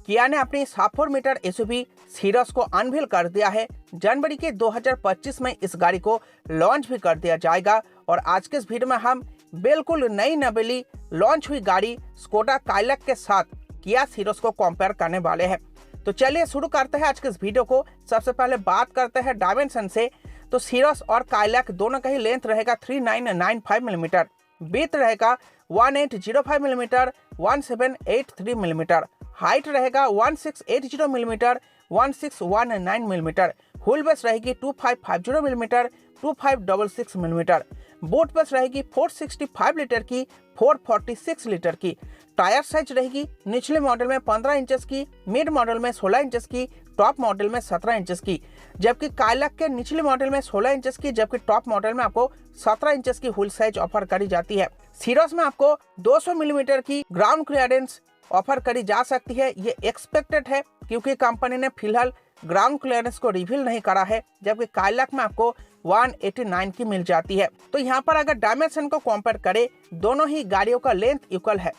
किया ने अपनी 7 मीटर एसयूवी सीरस को अनवील कर दिया है। जनवरी के 2025 में इस गाड़ी को लॉन्च भी कर दिया जाएगा। और आज के इस वीडियो में हम बिल्कुल नई नवेली लॉन्च हुई गाड़ी स्कोडा काइलैक के साथ किया सीरस को कंपेयर करने वाले हैं। तो चलिए शुरू करते हैं आज के इस वीडियो को। सबसे पहले बात करते हैं डायमेंशन से। तो सीरस और काइलैक दोनों का ही लेंथ रहेगा 3995 मिलीमीटर, विड्थ रहेगा 1805 मिलीमीटर, 1783 मिलीमीटर, हाइट रहेगा 1680 मिलीमीटर, 1619 मिलीमीटर, व्हील बेस रहेगी 2550 मिलीमीटर, 2566 मिलीमीटर, बूट बेस रहेगी 465 लीटर की, 446 लीटर की। टायर साइज रहेगी निचले मॉडल में 15 इंचेस की, मिड मॉडल में 16 इंचेस की, टॉप मॉडल में 17 इंचेस की। जबकि काइलैक के निचले मॉडल में 16 इंचेस की, जबकि टॉप मॉडल में आपको 17 इंचेस की व्हील साइज ऑफर करी जाती है। सीरस में आपको 200 मिलीमीटर की ग्राउंड क्लियरेंस ऑफर करी जा सकती है। ये एक्सपेक्टेड है क्योंकि कंपनी ने फिलहाल ग्राउंड क्लियरेंस को रिवील नहीं करा है, जबकि काइलैक में आपको 189 की मिल जाती है। तो यहाँ पर अगर डायमेंशन को कंपेयर करें, दोनों ही गाड़ियों का लेंथ इक्वल है,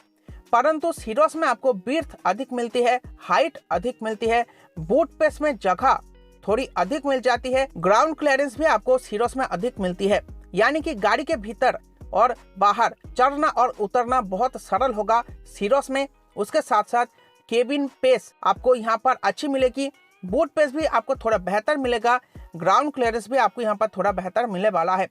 परंतु सीरस में आपको विड्थ अधिक मिलती है, हाइट अधिक मिलती है, बूट स्पेस में जगह थोड़ी अधिक मिल जाती है, ग्राउंड क्लियरेंस भी आपको सीरस में अधिक मिलती है। यानी कि गाड़ी के भीतर और बाहर चढ़ना और उतरना बहुत सरल होगा सीरस में। उसके साथ साथ केबिन स्पेस आपको यहाँ पर अच्छी मिलेगी, बूट स्पेस भी आपको थोड़ा बेहतर मिलेगा, ग्राउंड क्लियरेंस भी आपको यहाँ पर थोड़ा बेहतर मिलने वाला है।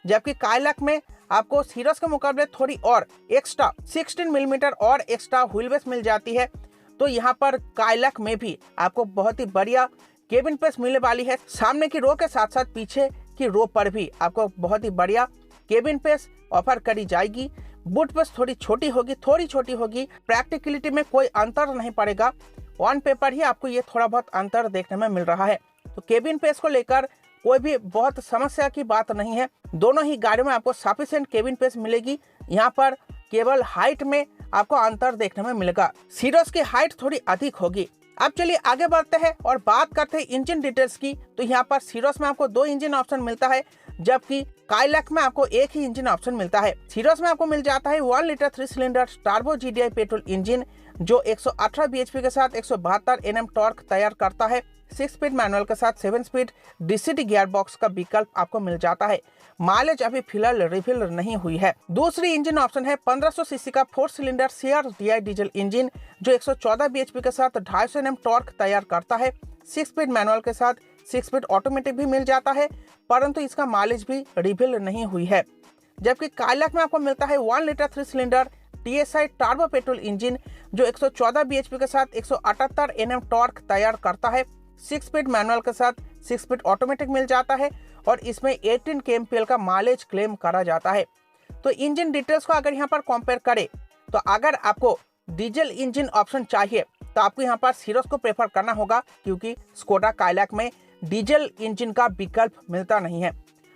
जबकि काइलैक में आपको सीरस के मुकाबले थोड़ी और एक्स्ट्रा 16 मिलीमीटर और एक्स्ट्रा व्हील बेस मिल जाती है। तो यहाँ पर काइलैक में भी आपको बहुत ही बढ़िया केबिन स्पेस मिलने वाली है। सामने की रो के साथ साथ पीछे की रो पर भी आपको बहुत ही बढ़िया केबिन स्पेस ऑफर करी जाएगी। बूट स्पेस थोड़ी छोटी होगी। प्रैक्टिकलिटी में कोई अंतर नहीं पड़ेगा, ऑन पेपर ही आपको ये थोड़ा बहुत अंतर देखने में मिल रहा है। तो केबिन स्पेस को लेकर कोई भी बहुत समस्या की बात नहीं है। दोनों ही गाड़ियों में आपको सफिशिएंट केबिन स्पेस मिलेगी। यहाँ पर केवल हाइट में आपको अंतर देखने में मिलेगा, सीरस की हाइट थोड़ी अधिक होगी। अब चलिए आगे बढ़ते हैं और बात करते हैं इंजन डिटेल्स की। तो यहाँ पर सीरस में आपको 2 इंजन ऑप्शन मिलता है, जबकि काइलैक में आपको एक ही इंजन ऑप्शन मिलता है। सीरस में आपको मिल जाता है 1 litre 3 cylinder turbo GDI petrol engine जो 118 bhp के साथ 172 Nm टॉर्क तैयार करता है। 6 स्पीड मैनुअल के साथ 7 स्पीड DCT गियर बॉक्स का विकल्प आपको मिल जाता है। माइलेज अभी फिलहाल रिवील नहीं हुई है। दूसरी इंजन ऑप्शन है 1500 सीसी का 4 सिलेंडर CRDI डीजल इंजन जो 114 bhp के साथ 250 Nm टॉर्क तैयार करता है। 6 स्पीड मैनुअल के साथ 6 स्पीड ऑटोमेटिक भी मिल जाता है, परंतु इसका माइलेज भी रिवील नहीं हुई है। जबकि काइलैक में आपको मिलता है 1 litre 3 cylinder TSI turbo petrol engine जो 114 bhp के साथ 178 Nm टॉर्क तैयार करता है। 6 स्पीड मैनुअल के साथ 6 स्पीड ऑटोमेटिक मिल जाता है और इसमें 18 kmpl का माइलेज क्लेम करा जाता है। तो इंजन डिटेल्स को अगर यहाँ पर कंपेयर करें, तो अगर आपको डीजल इंजन ऑप्शन चाहिए तो आपको यहाँ पर सीरस को प्रेफर करना होगा, क्योंकि स्कोडा काइलैक में डीजल इंजन का विकल्प मिलता नहीं है।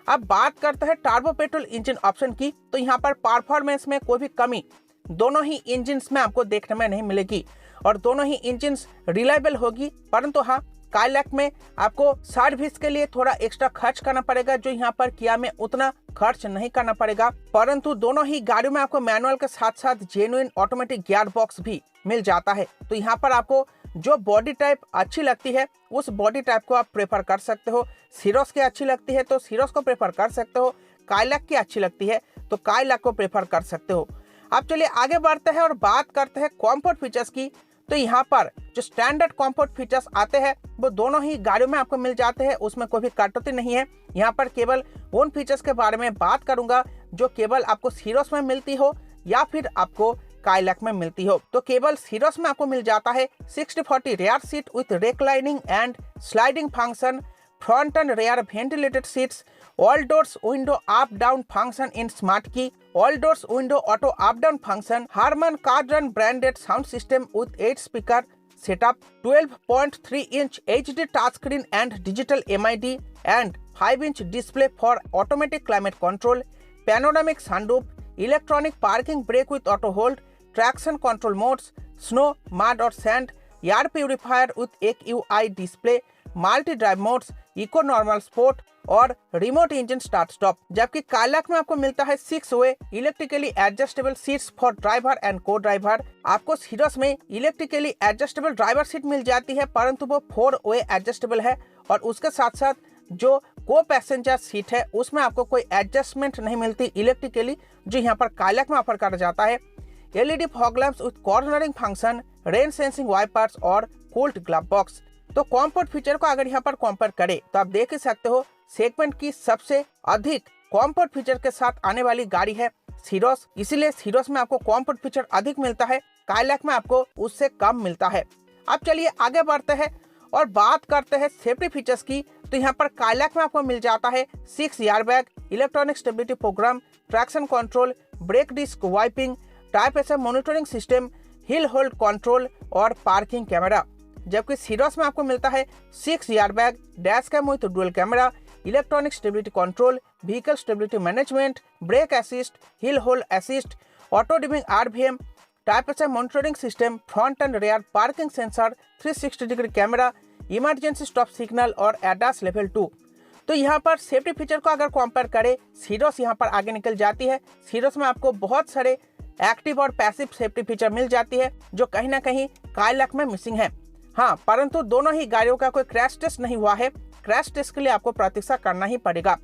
अब बात करते हैं टर्बो पेट्रोल इंजन ऑप्शन की। तो यहाँ पर परफॉर्मेंस में कोई भी कमी दोनों ही इंजन्स में आपको देखने में नहीं मिलेगी और दोनों ही इंजन्स रिलायबल होगी। परंतु हाँ, काइलैक में आपको सर्विस के लिए थोड़ा एक्स्ट्रा खर्च करना पड़ेगा, जो यहाँ पर किया में उतना खर्च नहीं करना पड़ेगा। परंतु दोनों ही गाड़ियों में आपको मैनुअल के साथ साथ जेन्युइन ऑटोमेटिक गियर बॉक्स भी मिल जाता है। तो यहाँ पर आपको जो बॉडी टाइप अच्छी लगती है उस बॉडी टाइप को आप प्रेफर कर सकते हो। सीरस की अच्छी लगती है तो सीरस को प्रेफर कर सकते हो, काइलैक की अच्छी लगती है तो काइलैक को प्रेफर कर सकते हो। अब चलिए आगे बढ़ते हैं और बात करते हैं कंफर्ट फीचर्स की। तो यहाँ पर जो स्टैंडर्ड कंफर्ट फीचर्स आते हैं वो दोनों ही गाड़ियों में आपको मिल जाते हैं, उसमें कोई भी कटौती नहीं है। यहाँ पर केवल उन फीचर्स के बारे में बात करूंगा जो केवल आपको सीरस में मिलती हो या फिर आपको काइलैक में मिलती हो। तो केवल सीरस में आपको मिल जाता है 60/40 rear seat with reclining and sliding function, front and rear ventilated seats, all doors window up down function in smart key, all doors window auto up down function, Harman Kardon branded sound system with 8 speaker setup, 12.3-inch HD touchscreen and digital MID and 5-inch display for automatic climate control, panoramic sunroof, electronic parking brake with auto hold, traction control modes, snow, mud or sand, air purifier with AQI display, multi drive modes, eco normal sport और remote engine start stop. जबकि Kylaq में आपको मिलता है 6 way electrically adjustable seats for driver and co driver. आपको Syros में electrically adjustable driver seat मिल जाती है, परंतु वो 4 वे एडजस्टेबल है और उसके साथ साथ जो को पैसेंजर सीट है उसमें आपको कोई एडजस्टमेंट नहीं मिलती इलेक्ट्रिकली, जो यहाँ पर काइलैक में ऑफर करा जाता है। LED fog lamps with cornering function, rain sensing wipers और कूल्ड ग्लव बॉक्स। तो कॉम्फर्ट फीचर को अगर यहाँ पर कंपेयर करें तो आप देख ही सकते हो सेगमेंट की सबसे अधिक कॉम्फर्ट फीचर के साथ आने वाली गाड़ी है सीरोस, इसीलिए सीरोस में आपको कॉम्फर्ट फीचर अधिक मिलता है, काइलैक में आपको उससे कम मिलता है। अब चलिए आगे बढ़ते हैं और बात करते हैं सेफ्टी फीचर्स की। तो यहाँ पर काइलैक में आपको मिल जाता है 6 airbag, electronic stability program, traction control, brake disc wiping, type S monitoring system, hill hold control और पार्किंग कैमरा। जबकि सीरोस में आपको मिलता है 6 airbag, dash cam with dual camera, electronic stability control, vehicle stability management, brake assist, hill hold assist, auto dimming RVM, type S monitoring system, front and rear parking sensor, 360 degree camera, emergency stop signal और ADAS level 2। तो यहाँ पर safety feature को अगर compare करें, सीरोस यहाँ पर आगे निकल जाती है। सीरोस में आपको बहुत सारे एक्टिव और पैसिव सेफ्टी फीचर मिल जाती है जो कहीं ना कहीं काइलैक में मिसिंग है। हाँ, परंतु दोनों ही गाड़ियों का कोई क्रैश टेस्ट नहीं हुआ है, क्रैश टेस्ट के लिए आपको प्रतीक्षा करना ही पड़ेगा।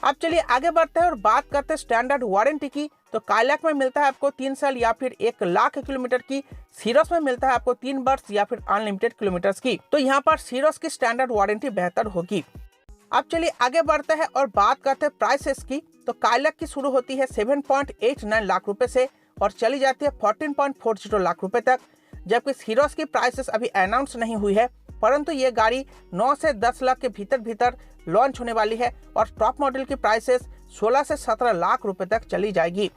अब चलिए आगे बढ़ते हैं और बात करते हैं स्टैंडर्ड वारंटी की। तो काइलैक में मिलता है आपको 3 साल या फिर 1 लाख किलोमीटर की, सीरोस में मिलता है आपको 3 वर्ष या फिर अनलिमिटेड किलोमीटर्स की। तो यहाँ पर सीरोस की स्टैंडर्ड वारंटी बेहतर होगी। अब चलिए आगे बढ़ते हैं और बात करते हैं प्राइसेस की। तो काइलैक की शुरू होती है 7.89 लाख रुपए से और चली जाती है 14.40 लाख रुपए तक। जबकि सीरोस की प्राइसेस अभी अनाउंस नहीं हुई है, परंतु ये गाड़ी 9 से 10 लाख के भीतर लॉन्च होने वाली है और टॉप मॉडल की प्राइसेस 16 से 17 लाख रुपए तक चली जाएगी।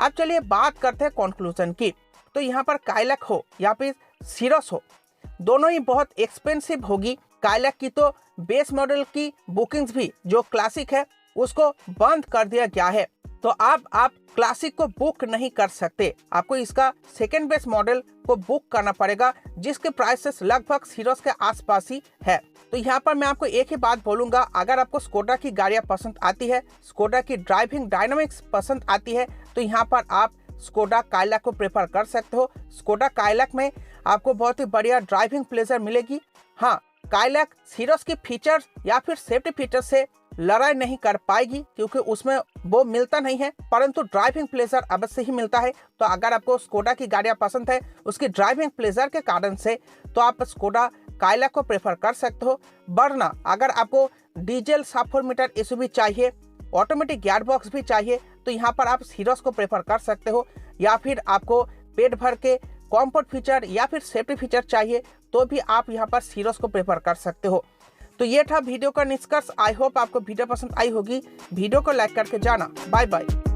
अब चलिए बात करते हैं कंक्लूजन की। तो यहाँ पर काइलैक हो या फिर सीरोस हो, दोनों ही बहुत एक्सपेंसिव होगी। काइलैक की तो बेस मॉडल की बुकिंग्स भी जो क्लासिक है उसको बंद कर दिया गया है, तो अब आप क्लासिक को बुक नहीं कर सकते, आपको इसका सेकेंड बेस मॉडल को बुक करना पड़ेगा, जिसके प्राइसेस लगभग सीरोस के आसपास ही है। तो यहाँ पर मैं आपको एक ही बात बोलूंगा, अगर आपको स्कोडा की गाड़ियाँ पसंद आती है, स्कोडा की ड्राइविंग डायनामिक्स पसंद आती है, तो यहाँ पर आप स्कोडा काइलैक को प्रेफर कर सकते हो। स्कोडा काइलैक में आपको बहुत ही बढ़िया ड्राइविंग प्लेजर मिलेगी। हाँ, काइलैक सीरोस की फीचर्स या फिर सेफ्टी फीचर्स से लड़ाई नहीं कर पाएगी क्योंकि उसमें वो मिलता नहीं है, परंतु ड्राइविंग प्लेजर अवश्य ही मिलता है। तो अगर आपको स्कोडा की गाड़ियाँ पसंद है उसकी ड्राइविंग प्लेजर के कारण से, तो आप स्कोडा काइलैक को प्रेफर कर सकते हो। वरना अगर आपको डीजल सब 4 मीटर एसयूवी चाहिए, ऑटोमेटिक गियर बॉक्स भी चाहिए, तो यहाँ पर आप सीरोस को प्रेफर कर सकते हो। या फिर आपको पेट भर के कॉम्फर्ट फीचर या फिर सेफ्टी फीचर चाहिए, तो भी आप यहाँ पर सीरोस को प्रेफर कर सकते हो। तो ये था वीडियो का निष्कर्ष। आई होप आपको वीडियो पसंद आई होगी। वीडियो को लाइक करके जाना। Bye bye.